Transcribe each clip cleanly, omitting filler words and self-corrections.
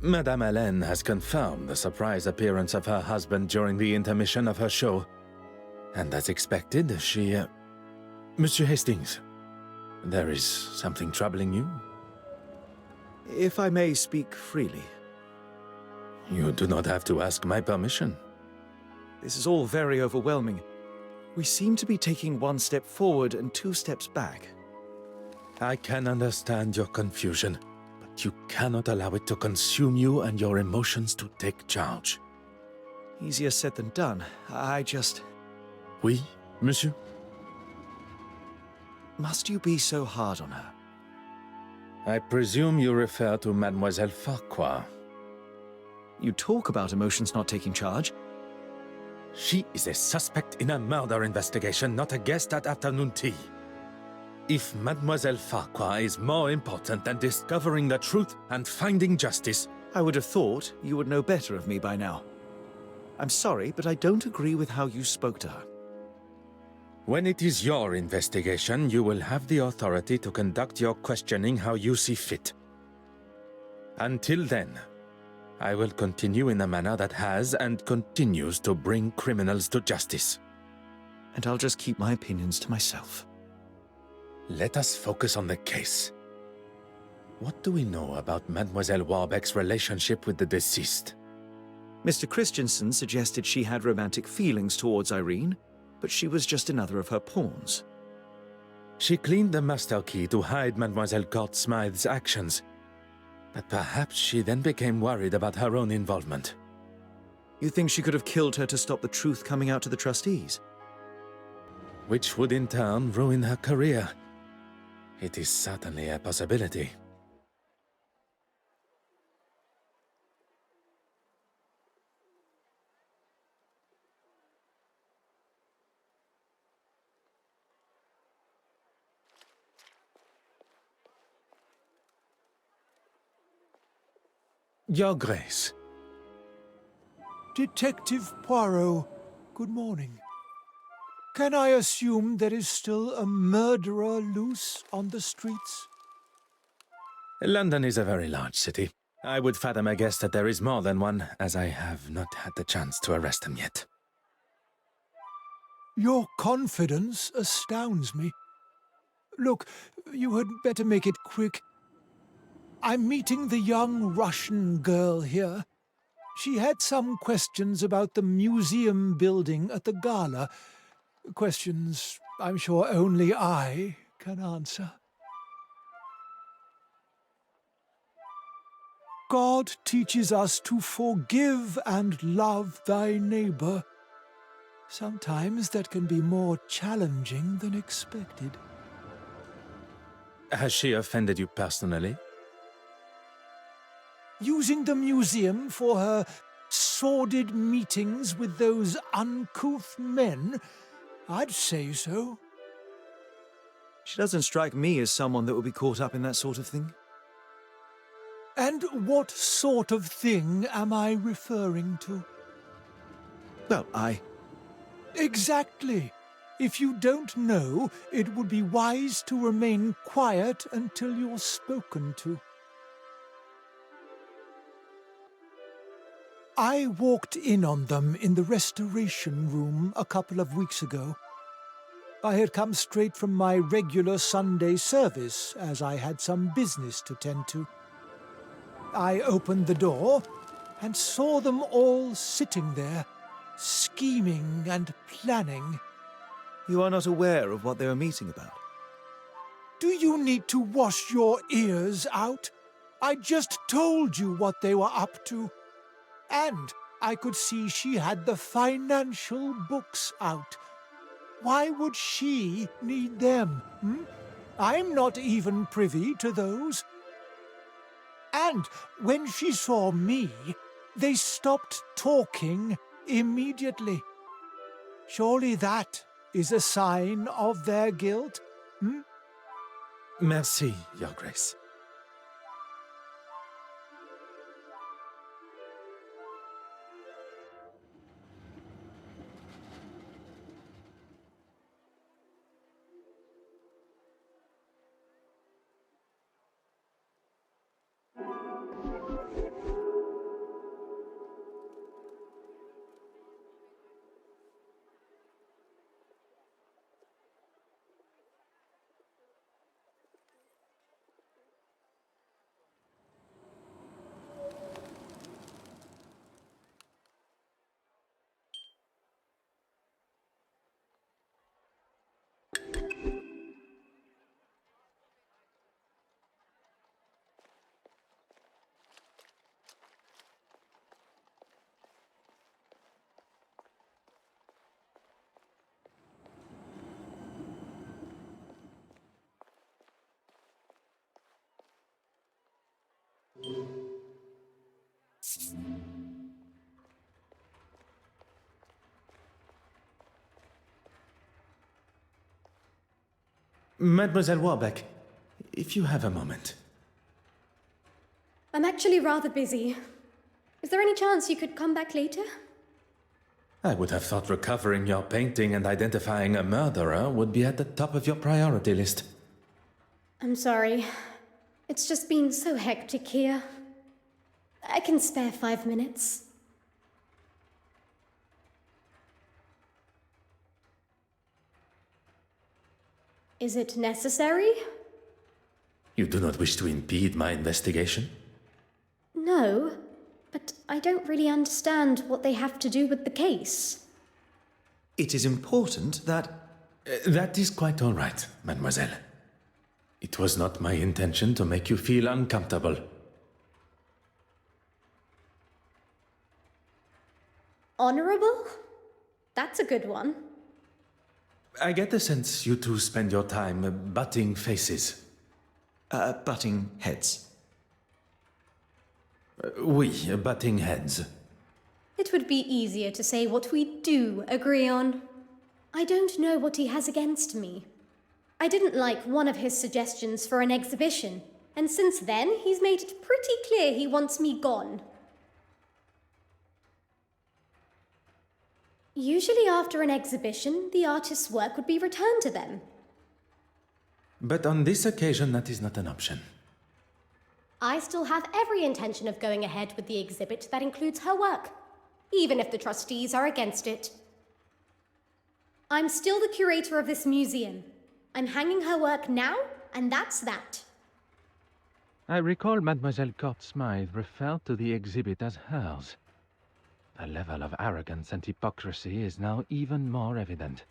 Madame Hélène has confirmed the surprise appearance of her husband during the intermission of her show. And as expected, she... Monsieur Hastings, there is something troubling you? If I may speak freely. You do not have to ask my permission. This is all very overwhelming. We seem to be taking one step forward and two steps back. I can understand your confusion, but you cannot allow it to consume you and your emotions to take charge. Easier said than done. I just... Oui, monsieur? Must you be so hard on her? I presume you refer to Mademoiselle Farquhar. You talk about emotions not taking charge. She is a suspect in a murder investigation, not a guest at afternoon tea. If Mademoiselle Farquhar is more important than discovering the truth and finding justice... I would have thought you would know better of me by now. I'm sorry, but I don't agree with how you spoke to her. When it is your investigation, you will have the authority to conduct your questioning how you see fit. Until then, I will continue in a manner that has and continues to bring criminals to justice. And I'll just keep my opinions to myself. Let us focus on the case. What do we know about Mademoiselle Warbeck's relationship with the deceased? Mr. Christensen suggested she had romantic feelings towards Irene, but she was just another of her pawns. She cleaned the master key to hide Mademoiselle Court Smythe's actions, but perhaps she then became worried about her own involvement. You think she could have killed her to stop the truth coming out to the trustees? Which would in turn ruin her career. It is certainly a possibility. Your Grace. Detective Poirot, good morning. Can I assume there is still a murderer loose on the streets? London is a very large city. I would fathom a guess that there is more than one, as I have not had the chance to arrest him yet. Your confidence astounds me. Look, you had better make it quick. I'm meeting the young Russian girl here. She had some questions about the museum building at the gala. Questions I'm sure only I can answer. God teaches us to forgive and love thy neighbor. Sometimes that can be more challenging than expected. Has she offended you personally? Using the museum for her sordid meetings with those uncouth men? I'd say so. She doesn't strike me as someone that would be caught up in that sort of thing. And what sort of thing am I referring to? Well, Exactly. If you don't know, it would be wise to remain quiet until you're spoken to. I walked in on them in the restoration room a couple of weeks ago. I had come straight from my regular Sunday service, as I had some business to tend to. I opened the door and saw them all sitting there, scheming and planning. You are not aware of what they were meeting about? Do you need to wash your ears out? I just told you what they were up to. And I could see she had the financial books out. Why would she need them? I'm not even privy to those. And when she saw me, they stopped talking immediately. Surely that is a sign of their guilt? Merci, Your Grace. Mademoiselle Warbeck, if you have a moment. I'm actually rather busy. Is there any chance you could come back later? I would have thought recovering your painting and identifying a murderer would be at the top of your priority list. I'm sorry. It's just been so hectic here. I can spare 5 minutes. Is it necessary? You do not wish to impede my investigation? No, but I don't really understand what they have to do with the case. It is important that... That is quite all right, mademoiselle. It was not my intention to make you feel uncomfortable. Honorable? That's a good one. I get the sense you two spend your time butting faces. butting heads. Oui, butting heads. It would be easier to say what we do agree on. I don't know what he has against me. I didn't like one of his suggestions for an exhibition, and since then he's made it pretty clear he wants me gone. Usually after an exhibition, the artist's work would be returned to them. But on this occasion, that is not an option. I still have every intention of going ahead with the exhibit that includes her work, even if the trustees are against it. I'm still the curator of this museum. I'm hanging her work now, and that's that. I recall Mademoiselle Court Smythe referred to the exhibit as hers. The level of arrogance and hypocrisy is now even more evident.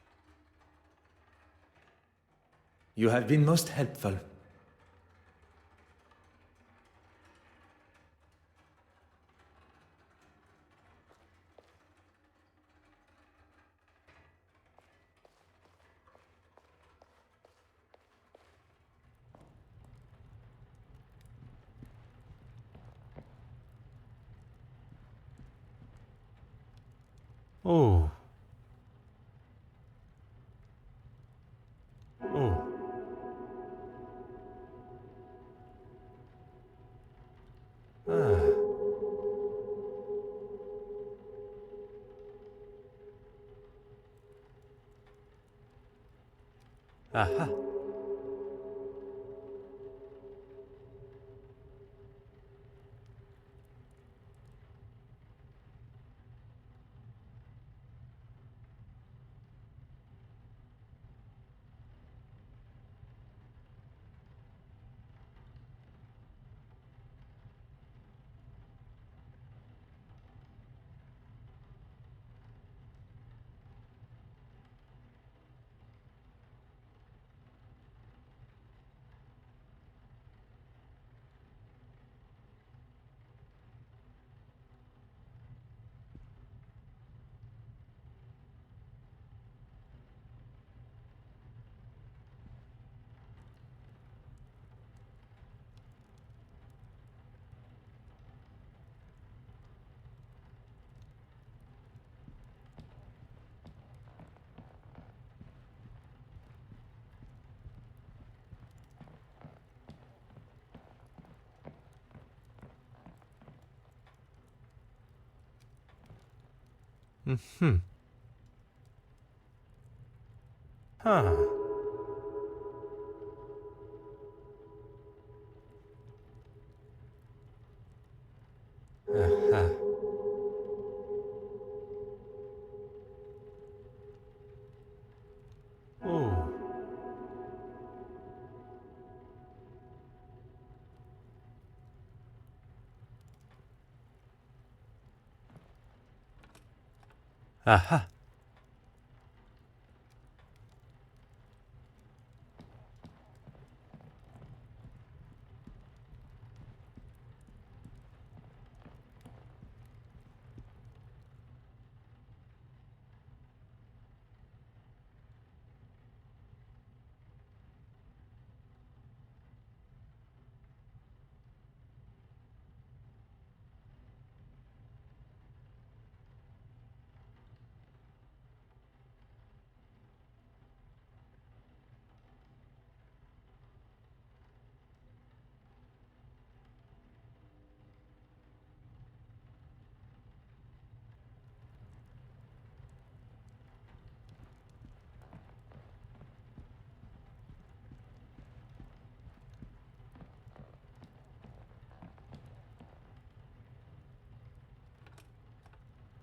You have been most helpful. Oh. Oh. Ah. Aha. Mm-hmm. Huh. Aha. Oh. Aha.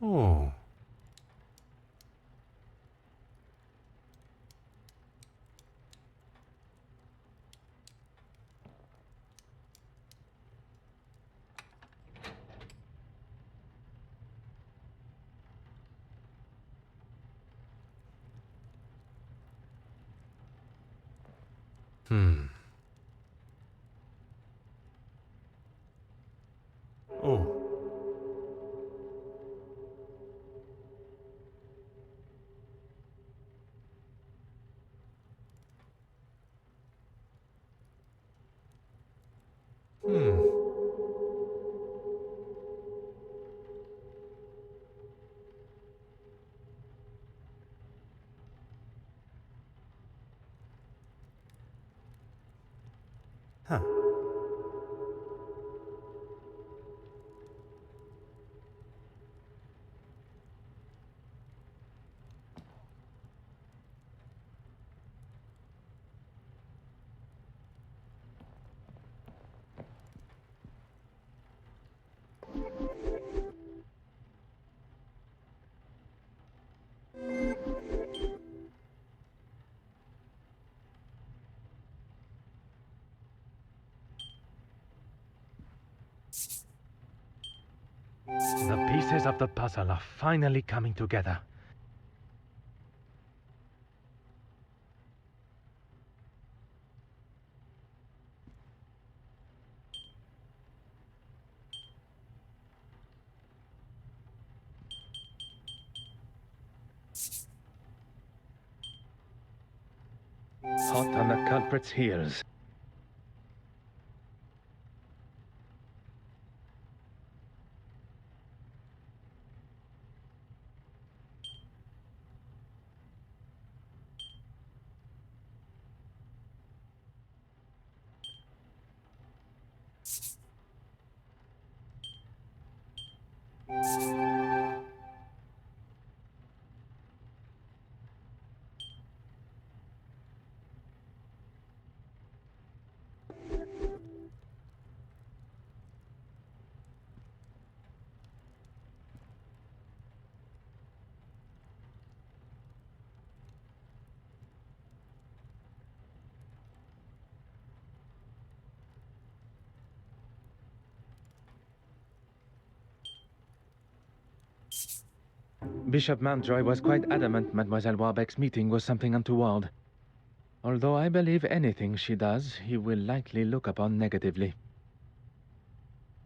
Oh. Oh. Huh. The pieces of the puzzle are finally coming together. Hot on the culprit's heels. Bishop Mountjoy was quite adamant Mademoiselle Warbeck's meeting was something untoward. Although I believe anything she does, he will likely look upon negatively.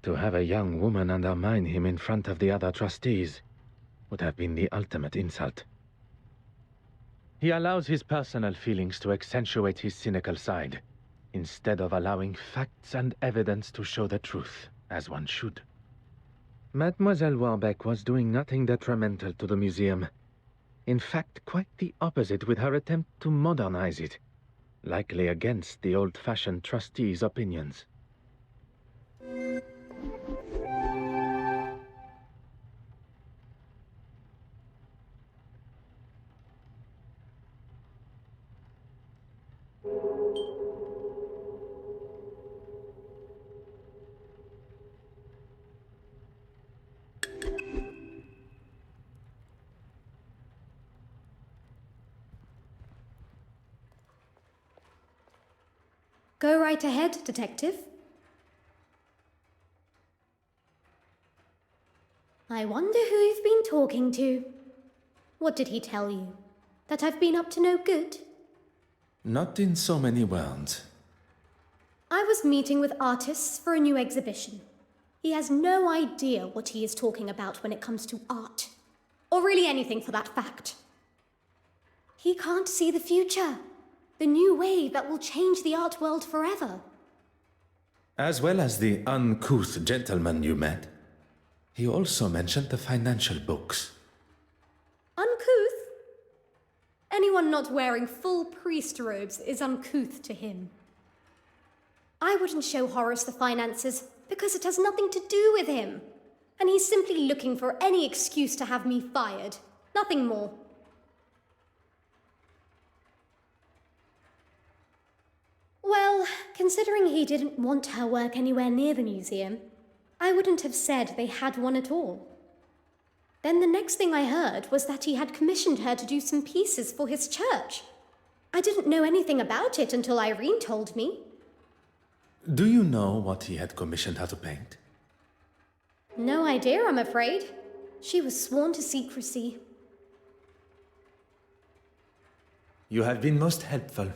To have a young woman undermine him in front of the other trustees would have been the ultimate insult. He allows his personal feelings to accentuate his cynical side, instead of allowing facts and evidence to show the truth, as one should. Mademoiselle Warbeck was doing nothing detrimental to the museum. In fact, quite the opposite with her attempt to modernize it, likely against the old-fashioned trustees' opinions. Go right ahead, Detective. I wonder who you've been talking to. What did he tell you? That I've been up to no good? Not in so many words. I was meeting with artists for a new exhibition. He has no idea what he is talking about when it comes to art. Or really anything for that fact. He can't see the future. The new wave that will change the art world forever. As well as the uncouth gentleman you met, he also mentioned the financial books. Uncouth? Anyone not wearing full priest robes is uncouth to him. I wouldn't show Horace the finances because it has nothing to do with him. And he's simply looking for any excuse to have me fired. Nothing more. Well, considering he didn't want her work anywhere near the museum, I wouldn't have said they had one at all. Then the next thing I heard was that he had commissioned her to do some pieces for his church. I didn't know anything about it until Irene told me. Do you know what he had commissioned her to paint? No idea, I'm afraid. She was sworn to secrecy. You have been most helpful.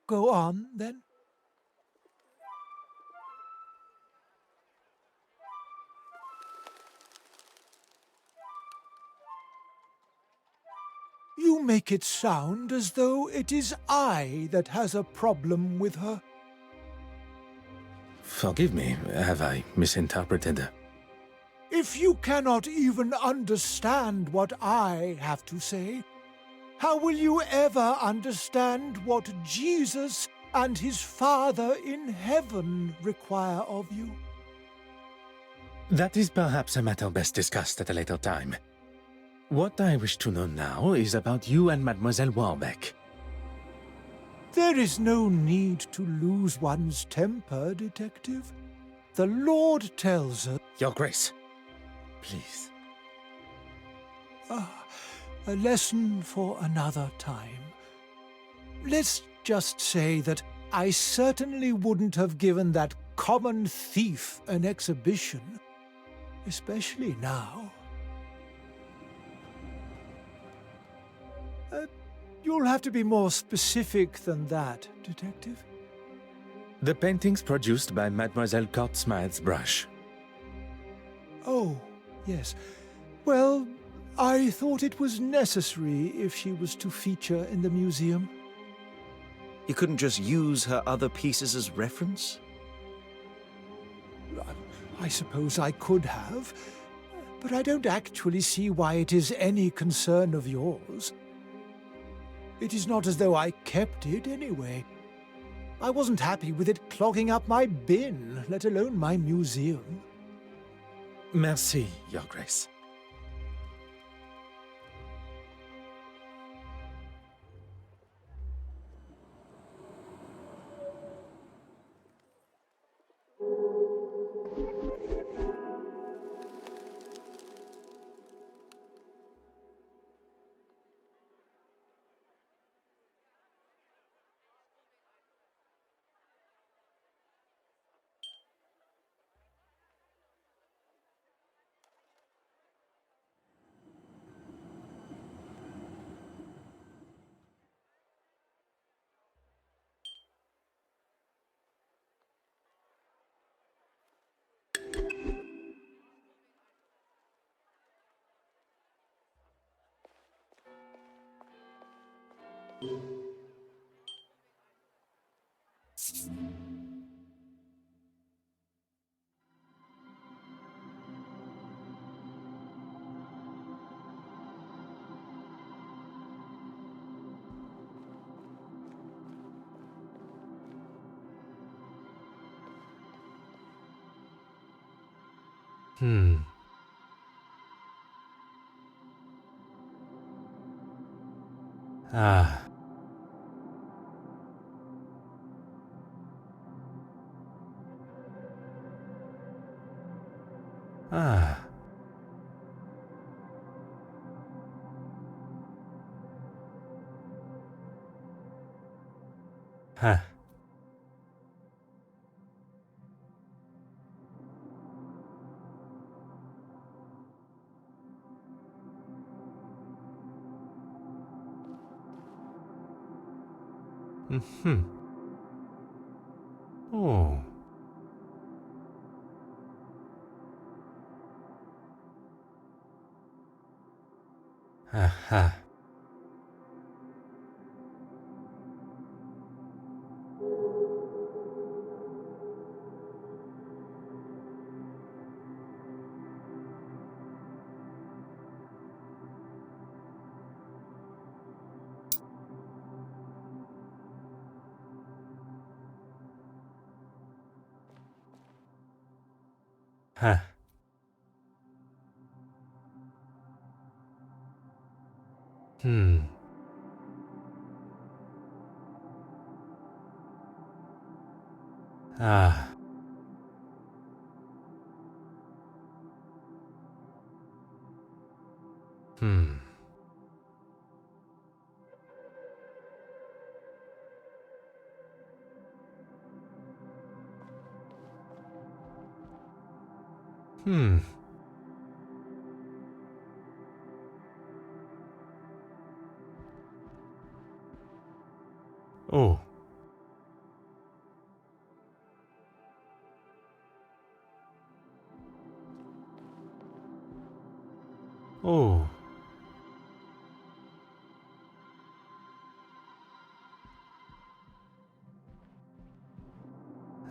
Go on, then. You make it sound as though it is I that has a problem with her. Forgive me, have I misinterpreted? If you cannot even understand what I have to say, how will you ever understand what Jesus and his Father in heaven require of you? That is perhaps a matter best discussed at a later time. What I wish to know now is about you and Mademoiselle Warbeck. There is no need to lose one's temper, Detective. The Lord tells us... Your Grace, please. A lesson for another time. Let's just say that I certainly wouldn't have given that common thief an exhibition, especially now. You'll have to be more specific than that, Detective. The paintings produced by Mademoiselle Court-Smythe's brush. Oh, yes. Well, I thought it was necessary if she was to feature in the museum. You couldn't just use her other pieces as reference? I suppose I could have, but I don't actually see why it is any concern of yours. It is not as though I kept it anyway. I wasn't happy with it clogging up my bin, let alone my museum. Merci, Your Grace. Ah. Ah. Huh. Mm-hmm. Oh. Aha. Huh. Hmm. Ah. Hmm. Hmm. Oh. Oh.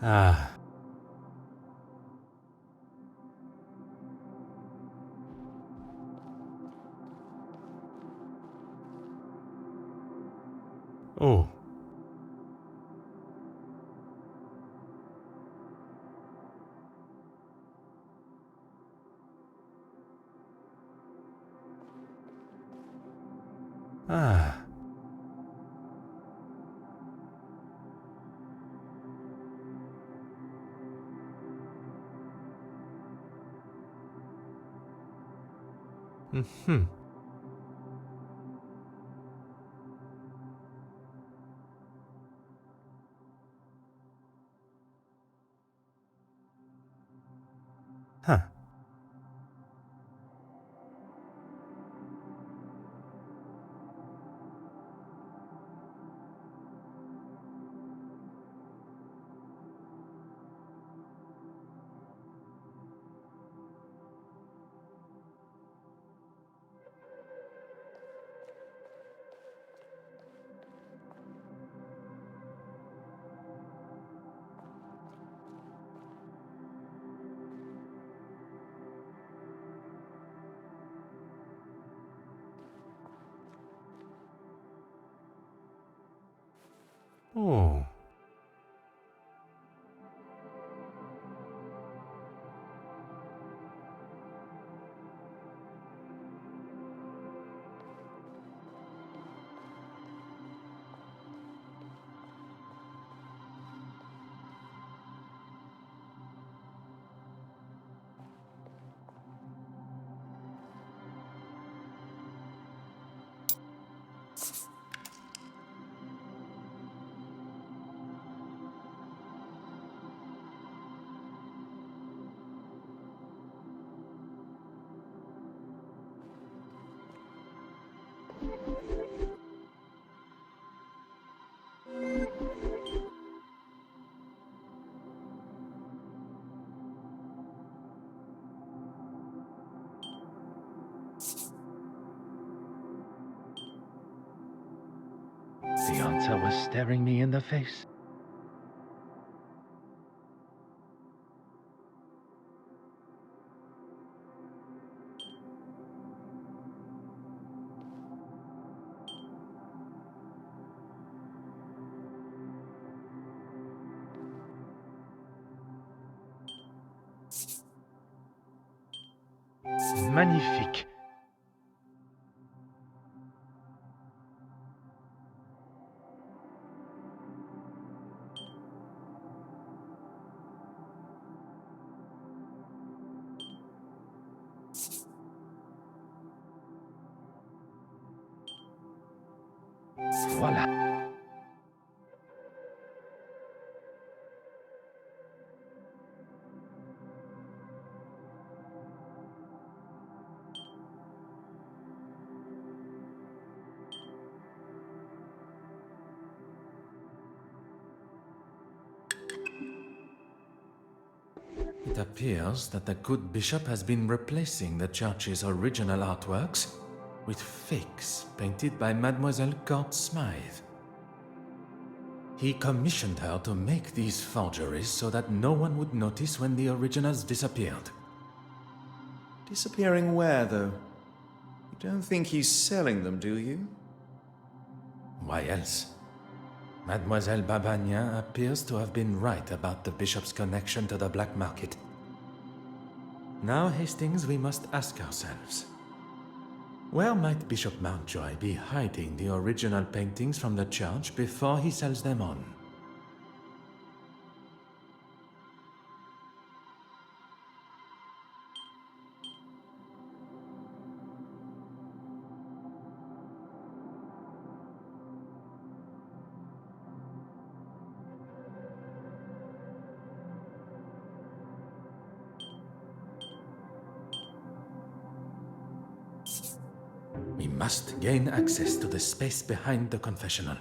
Ah. Oh. Ah. Hmm. Huh. Oh. The answer was staring me in the face. Magnifique. Voilà. It appears that the good bishop has been replacing the church's original artworks with fakes painted by Mademoiselle Court Smythe. He commissioned her to make these forgeries so that no one would notice when the originals disappeared. Disappearing where, though? You don't think he's selling them, do you? Why else? Mademoiselle Babagnin appears to have been right about the bishop's connection to the black market. Now, Hastings, we must ask ourselves, where might Bishop Mountjoy be hiding the original paintings from the church before he sells them on? We must gain access to the space behind the confessional.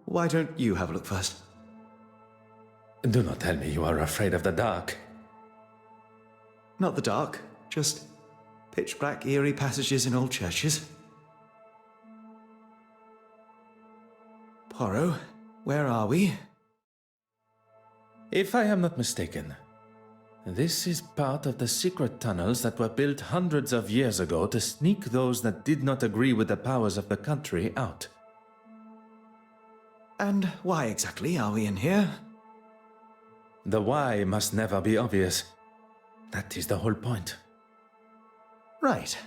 Why don't you have a look first? Do not tell me you are afraid of the dark. Not the dark, just pitch black, eerie passages in old churches. Poirot, where are we? If I am not mistaken, this is part of the secret tunnels that were built hundreds of years ago to sneak those that did not agree with the powers of the country out. And why exactly are we in here? The why must never be obvious. That is the whole point. Right.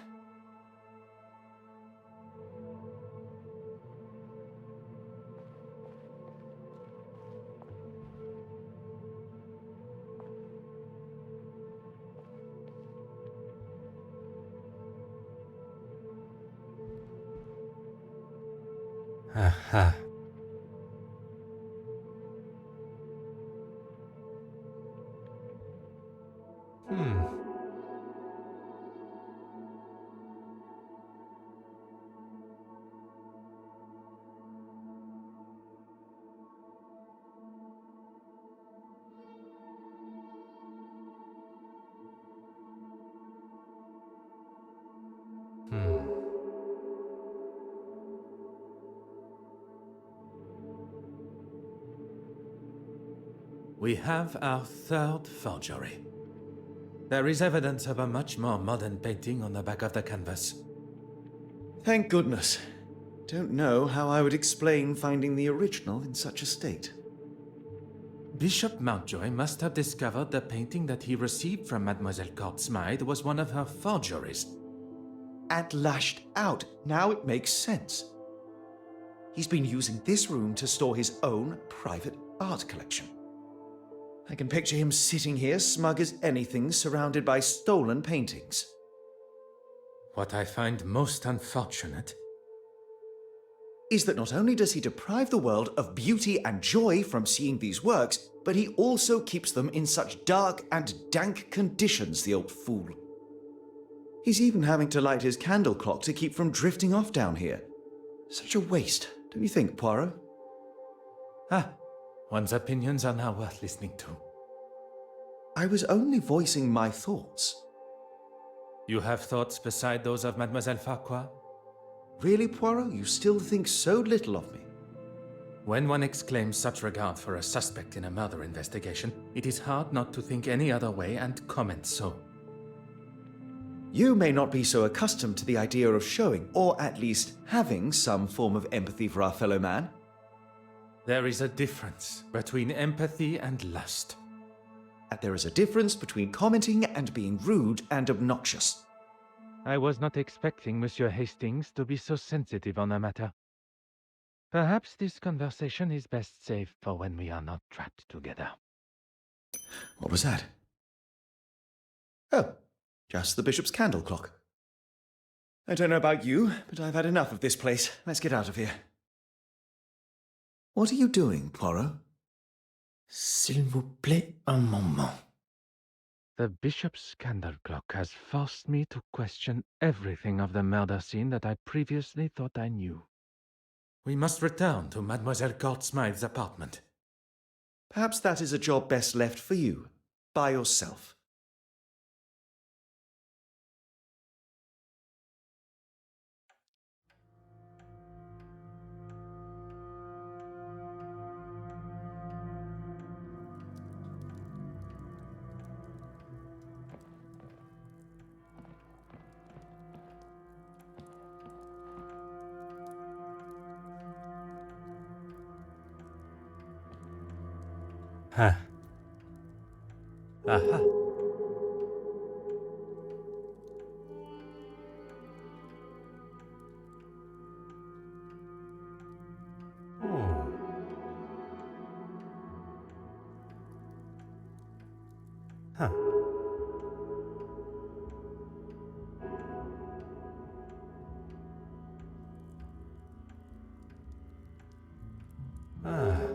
Aha. We have our third forgery. There is evidence of a much more modern painting on the back of the canvas. Thank goodness. Don't know how I would explain finding the original in such a state. Bishop Mountjoy must have discovered the painting that he received from Mademoiselle Courtsmythe was one of her forgeries. And lashed out. Now it makes sense. He's been using this room to store his own private art collection. I can picture him sitting here smug as anything, surrounded by stolen paintings. What I find most unfortunate Is that not only does he deprive the world of beauty and joy from seeing these works, but he also keeps them in such dark and dank conditions, the old fool. He's even having to light his candle clock to keep from drifting off down here. Such a waste, don't you think, Poirot? One's opinions are now worth listening to. I was only voicing my thoughts. You have thoughts beside those of Mademoiselle Farquhar? Really, Poirot? You still think so little of me? When one exclaims such regard for a suspect in a murder investigation, it is hard not to think any other way and comment so. You may not be so accustomed to the idea of showing, or at least having, some form of empathy for our fellow man. There is a difference between empathy and lust. And there is a difference between commenting and being rude and obnoxious. I was not expecting Monsieur Hastings to be so sensitive on the matter. Perhaps this conversation is best saved for when we are not trapped together. What was that? Oh, just the bishop's candle clock. I don't know about you, but I've had enough of this place. Let's get out of here. What are you doing, Poirot? S'il vous plaît, un moment. The bishop's candle clock has forced me to question everything of the murder scene that I previously thought I knew. We must return to Mademoiselle Courtsmythe's apartment. Perhaps that is a job best left for you, by yourself. Huh. Aha. Oh. Huh. Ah.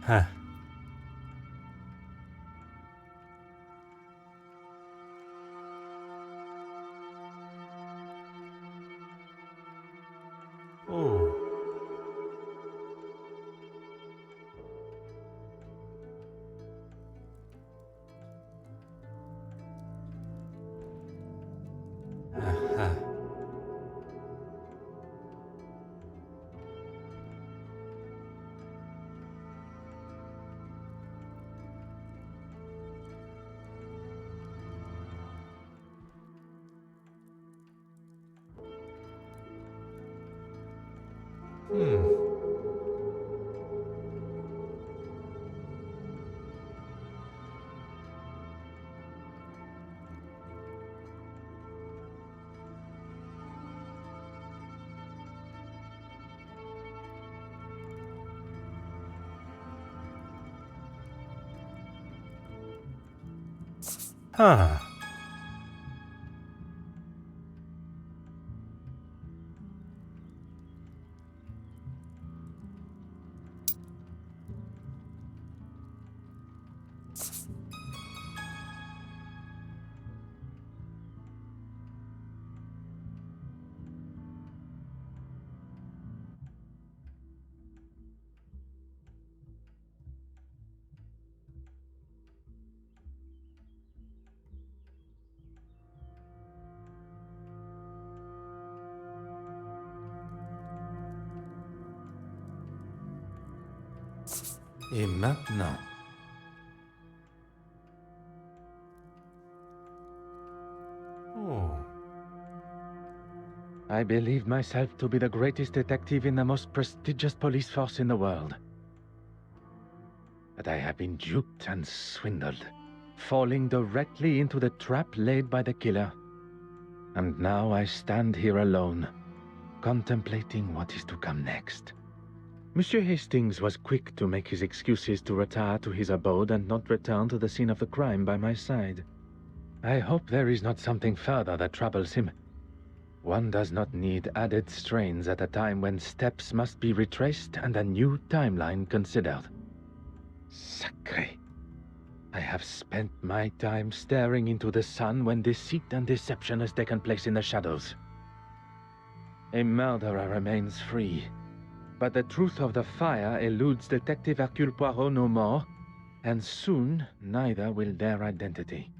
Huh. Oh. Aha. Hmm. Huh. Et maintenant? Oh. I believe myself to be the greatest detective in the most prestigious police force in the world. But I have been duped and swindled, falling directly into the trap laid by the killer. And now I stand here alone, contemplating what is to come next. Monsieur Hastings was quick to make his excuses to retire to his abode and not return to the scene of the crime by my side. I hope there is not something further that troubles him. One does not need added strains at a time when steps must be retraced and a new timeline considered. Sacré. I have spent my time staring into the sun when deceit and deception has taken place in the shadows. A murderer remains free, but the truth of the fire eludes Detective Hercule Poirot no more, and soon neither will their identity.